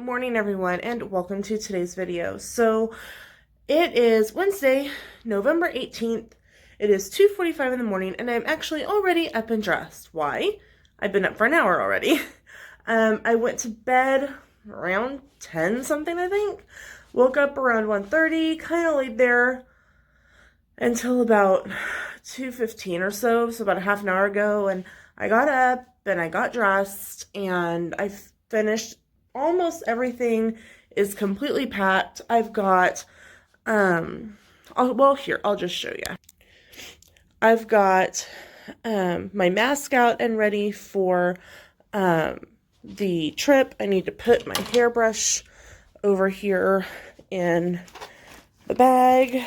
morning everyone, and welcome to today's video. So it is Wednesday, November 18th. It is 2:45 in the morning and I'm actually already up and dressed. Why? I've been up for an hour already. I went to bed around 10 something, I think. Woke up around 1:30, kind of laid there until about 2:15 or so about a half an hour ago, and I got up and I got dressed and I finished almost everything. Is completely packed. I've got here, I'll just show you. I've got my mask out and ready for the trip. I need to put my hairbrush over here in the bag.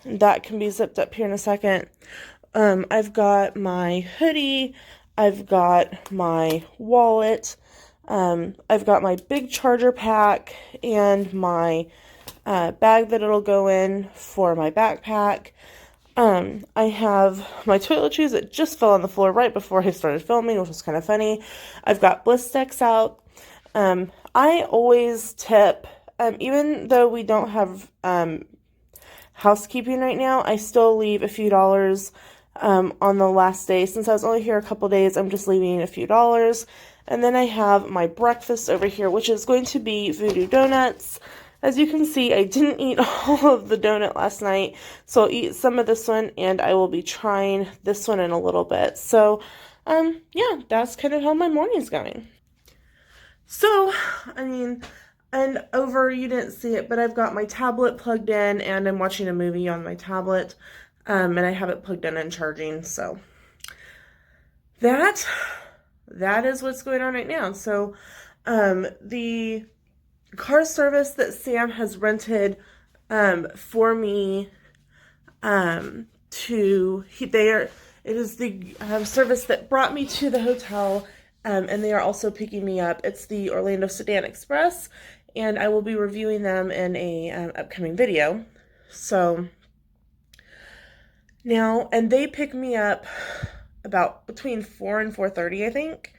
That can be zipped up here in a second. I've got my hoodie. I've got my wallet. I've got my big charger pack and my bag that it'll go in for my backpack. I have my toiletries that just fell on the floor right before I started filming, which was kind of funny. I've got bliss sticks out. I always tip, even though we don't have housekeeping right now, I still leave a few dollars on the last day. Since I was only here a couple days, I'm just leaving a few dollars. And then I have my breakfast over here, which is going to be voodoo donuts. As you can see, I didn't eat all of the donut last night, so I'll eat some of this one, and I will be trying this one in a little bit. So, yeah, that's kind of how my morning's going. So, and you didn't see it, but I've got my tablet plugged in, and I'm watching a movie on my tablet, and I have it plugged in and charging, so that is what's going on right now. So, the car service that Sam has rented for me it is the service that brought me to the hotel, and they are also picking me up. It's the Orlando Sedan Express, and I will be reviewing them in a upcoming video. So now, and they pick me up about between 4 and 4:30, I think.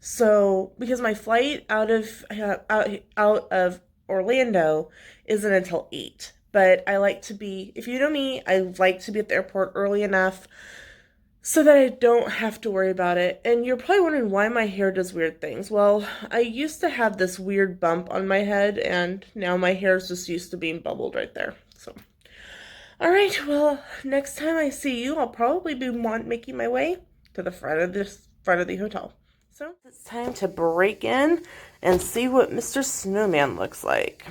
So, because my flight out of Orlando isn't until 8, but I like to be, if you know me, I like to be at the airport early enough so that I don't have to worry about it. And you're probably wondering why my hair does weird things. Well, I used to have this weird bump on my head, and now my hair is just used to being bubbled right there. So, all right, well, next time I see you, I'll probably be making my way to the front of the hotel. So it's time to break in and see what Mr. Snowman looks like.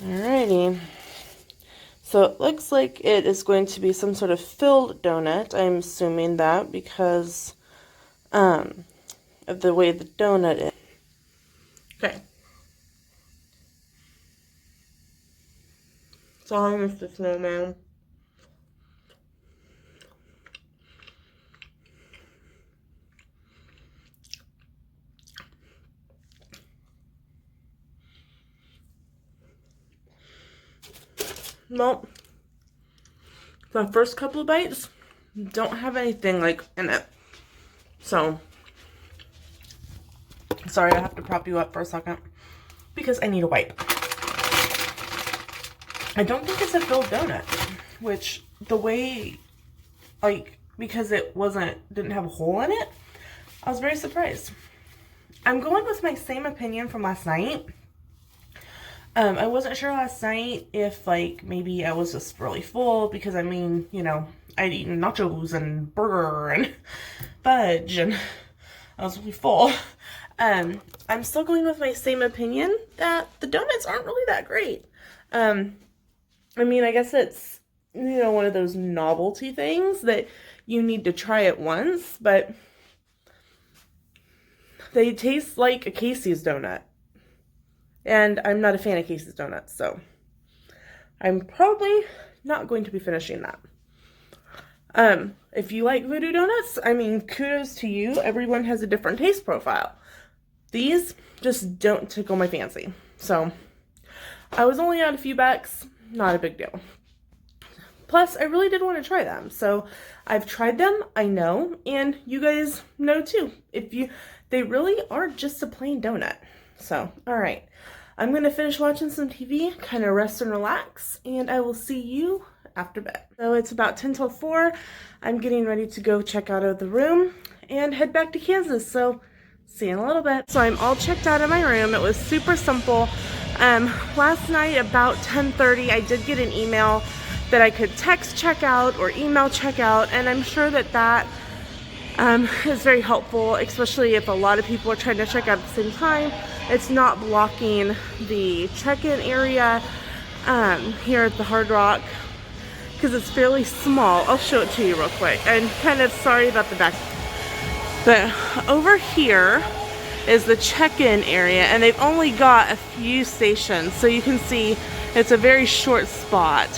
Alrighty. So it looks like it is going to be some sort of filled donut. I'm assuming that because of the way the donut is. Okay. Sorry, Mr. Snowman. Well, the first couple of bites don't have anything like in it. So, sorry, I have to prop you up for a second because I need a wipe. I don't think it's a filled donut, which the way, because it didn't have a hole in it, I was very surprised. I'm going with my same opinion from last night. I wasn't sure last night if, maybe I was just really full because, I'd eaten nachos and burger and fudge and I was really full. I'm still going with my same opinion that the donuts aren't really that great. I guess it's, one of those novelty things that you need to try it once, but they taste like a Casey's donut. And I'm not a fan of Casey's donuts, so I'm probably not going to be finishing that. If you like voodoo donuts, kudos to you. Everyone has a different taste profile. These just don't tickle my fancy. So, I was only out a few bucks. Not a big deal. Plus, I really did want to try them. So, I've tried them, I know, and you guys know too. they really are just a plain donut. So, all right. I'm going to finish watching some TV, kind of rest and relax, and I will see you after bed. So it's about 10 till 4. I'm getting ready to go check out of the room and head back to Kansas. So see you in a little bit. So I'm all checked out of my room. It was super simple. Last night about 10:30, I did get an email that I could text checkout or email checkout, and I'm sure that that is very helpful, especially if a lot of people are trying to check out at the same time. It's not blocking the check-in area here at the Hard Rock because it's fairly small. I'll show it to you real quick. I'm kind of sorry about the back. But over here is the check-in area, and they've only got a few stations, so you can see it's a very short spot.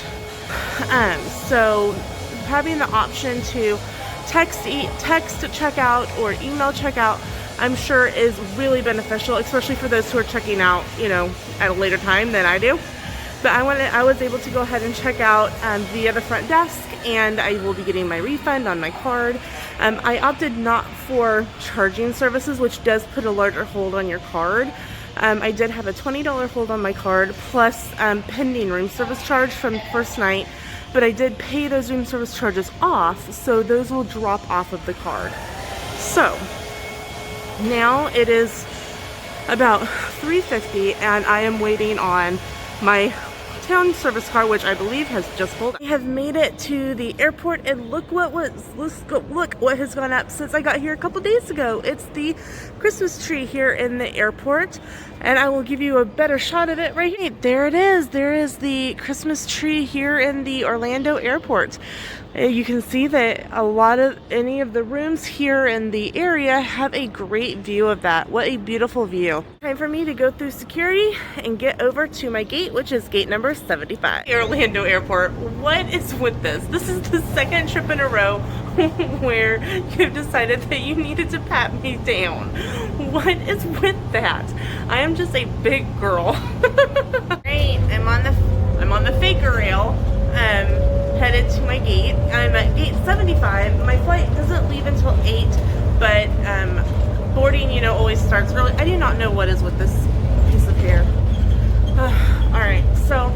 So having the option to text checkout or email checkout, I'm sure is really beneficial, especially for those who are checking out, you know, at a later time than I do. But I was able to go ahead and check out via the front desk, and I will be getting my refund on my card. I opted not for charging services, which does put a larger hold on your card. I did have a $20 hold on my card plus pending room service charge from the first night, but I did pay those room service charges off, so those will drop off of the card. So now it is about 3:50, and I am waiting on my town service car, which I believe has just pulled. I have made it to the airport, and look what has gone up since I got here a couple days ago. It's the Christmas tree here in the airport, and I will give you a better shot of it right here. There it is. There is the Christmas tree here in the Orlando airport. You can see that any of the rooms here in the area have a great view of that. What a beautiful view. Time for me to go through security and get over to my gate, which is gate number 75. Orlando Airport. What is with this? This is the second trip in a row where you've decided that you needed to pat me down. What is with that? I am just a big girl. Great, I'm on the Faker rail. Headed to my gate. I'm at gate 75. My flight doesn't leave until 8, but boarding, you know, always starts early. I do not know what is with this piece of hair. Alright, so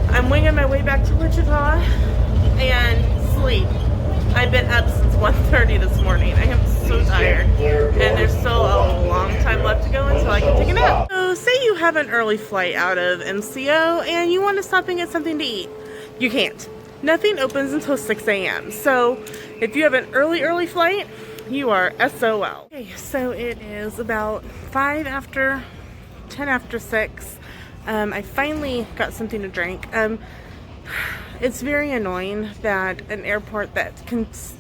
I'm winging my way back to Wichita and sleep. I've been up since 1:30 this morning. I am so tired, and there's still a long time left to go until I can take a nap. So say you have an early flight out of MCO and you want to stop and get something to eat. You can't. Nothing opens until 6 a.m. So if you have an early flight, you are SOL. Okay, so it is about 10 after 6. I finally got something to drink. It's very annoying that an airport that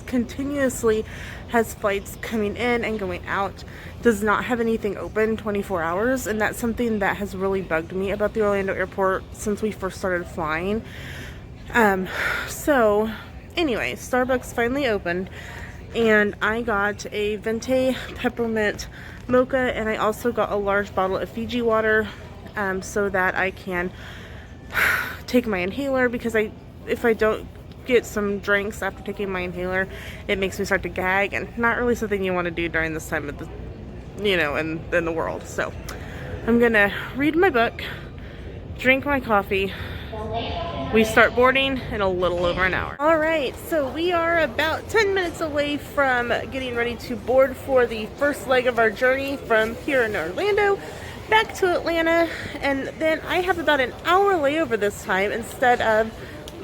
continuously has flights coming in and going out does not have anything open 24 hours. And that's something that has really bugged me about the Orlando airport since we first started flying. So anyway, Starbucks finally opened, and I got a venti peppermint mocha, and I also got a large bottle of Fiji water, so that I can take my inhaler, because if I don't get some drinks after taking my inhaler, it makes me start to gag, and not really something you want to do during this time of the, you know, in the world. So I'm gonna read my book, drink my coffee. We start boarding in a little over an hour. Alright, so we are about 10 minutes away from getting ready to board for the first leg of our journey from here in Orlando back to Atlanta, and then I have about an hour layover this time instead of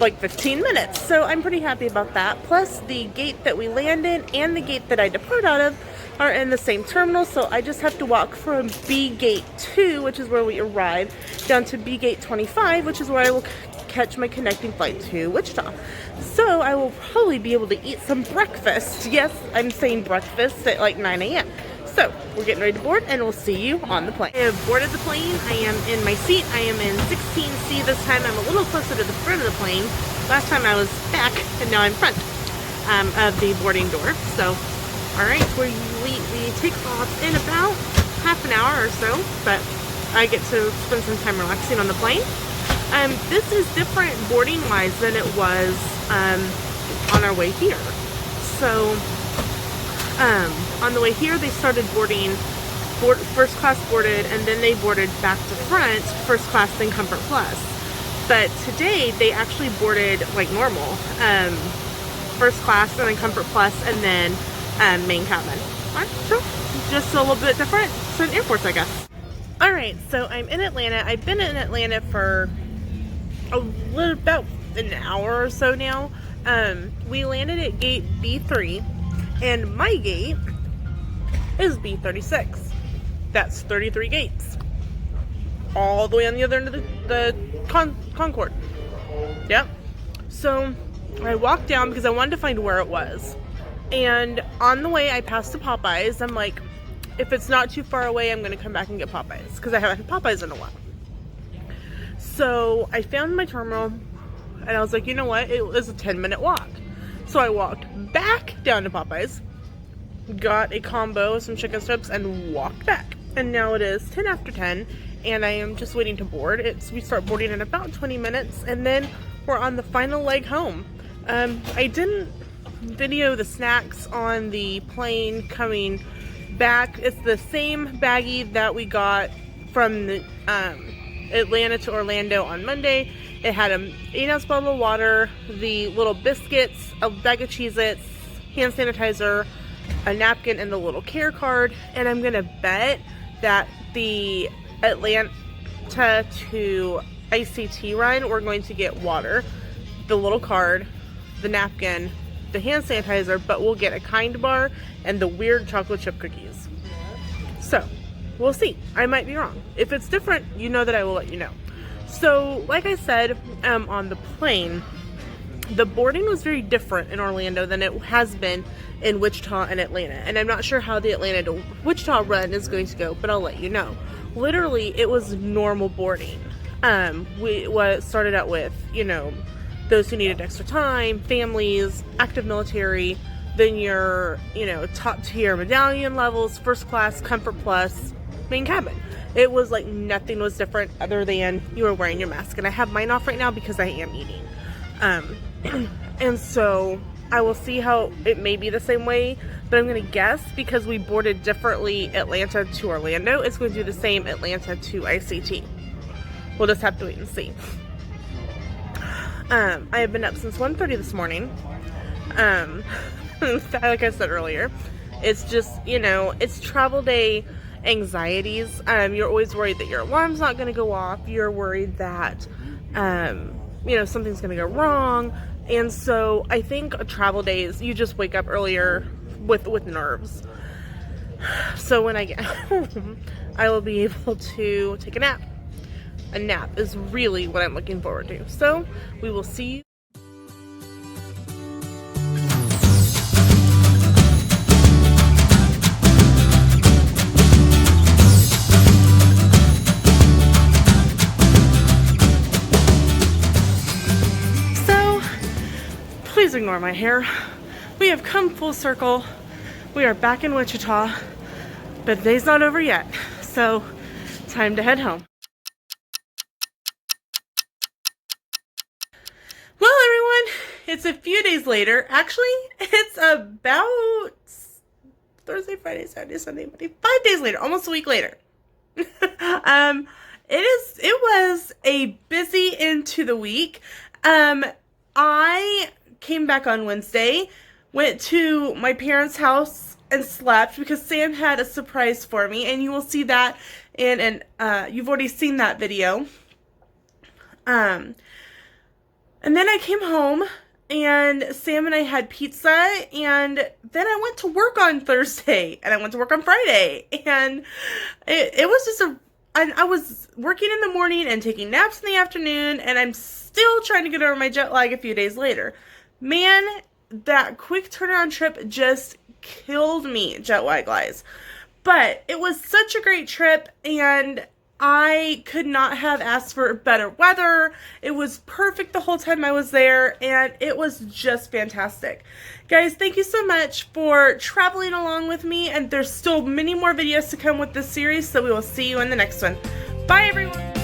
like 15 minutes. So I'm pretty happy about that. Plus the gate that we land in and the gate that I depart out of are in the same terminal, so I just have to walk from B gate 2, which is where we arrive, down to B gate 25, which is where I will catch my connecting flight to Wichita. So I will probably be able to eat some breakfast. Yes, I'm saying breakfast at like 9 a.m. So we're getting ready to board, and we'll see you on the plane. I have boarded the plane. I am in my seat. I am in 16C this time. I'm a little closer to the front of the plane. Last time I was back, and now I'm front of the boarding door. So, all right, we take off in about half an hour or so, but I get to spend some time relaxing on the plane. This is different boarding wise than it was on our way here. So On the way here, they started boarding, first class boarded, and then they boarded back to front, first class, then Comfort Plus. But today, they actually boarded like normal, first class, and then Comfort Plus, and then main cabin. So, just a little bit different. Certain airports, I guess. Alright, so I'm in Atlanta. I've been in Atlanta for about an hour or so now. We landed at gate B3, and my gate is B36. That's 33 gates. All the way on the other end of the Concord. Yep. So I walked down because I wanted to find where it was. And on the way, I passed the Popeyes. I'm like, if it's not too far away, I'm going to come back and get Popeyes, because I haven't had Popeyes in a while. So I found my terminal, and I was like, you know what? It was a 10-minute walk. So I walked back down to Popeyes, got a combo, some chicken strips, and walked back. And now it is 10 after 10, and I am just waiting to board. We start boarding in about 20 minutes, and then we're on the final leg home. I didn't video the snacks on the plane coming back. It's the same baggie that we got from the, Atlanta to Orlando on Monday. It had an 8-ounce bottle of water, the little biscuits, a bag of Cheez-Its, hand sanitizer, a napkin, and the little care card. And I'm gonna bet that the Atlanta to ICT run, we're going to get water, the little card, the napkin, the hand sanitizer, but we'll get a Kind bar and the weird chocolate chip cookies. So we'll see. I might be wrong. If it's different, you know that I will let you know. So like I said, on the plane, the boarding was very different in Orlando than it has been in Wichita and Atlanta. And I'm not sure how the Atlanta to Wichita run is going to go, but I'll let you know. Literally, it was normal boarding. We started out with, you know, those who needed extra time, families, active military, then your, you know, top tier medallion levels, first class, Comfort Plus, main cabin. It was like nothing was different other than you were wearing your mask. And I have mine off right now because I am eating. And so I will see how it may be the same way, but I'm going to guess because we boarded differently Atlanta to Orlando, it's going to do the same Atlanta to ICT. We'll just have to wait and see. I have been up since 1:30 this morning. Like I said earlier, it's just, you know, it's travel day anxieties. You're always worried that your alarm's not going to go off. You're worried that, you know, something's going to go wrong. And so I think travel days, you just wake up earlier with nerves. So when I get home, I will be able to take a nap. A nap is really what I'm looking forward to. So we will see you. So please ignore my hair. We have come full circle. We are back in Wichita, but the day's not over yet. So time to head home. Well, everyone, it's a few days later. Actually, it's about Thursday, Friday, Saturday, Sunday, Monday, 5 days later, almost a week later. It was a busy into the week. I came back on Wednesday, went to my parents' house and slept because Sam had a surprise for me, and you will see that in you've already seen that video. And then I came home, and Sam and I had pizza, and then I went to work on Thursday, and I went to work on Friday, and it was just I was working in the morning and taking naps in the afternoon, and I'm still trying to get over my jet lag a few days later. Man, that quick turnaround trip just killed me, jet lag-wise. But it was such a great trip, and I could not have asked for better weather. It was perfect the whole time I was there, and it was just fantastic. Guys, thank you so much for traveling along with me, and there's still many more videos to come with this series, so we will see you in the next one. Bye, everyone!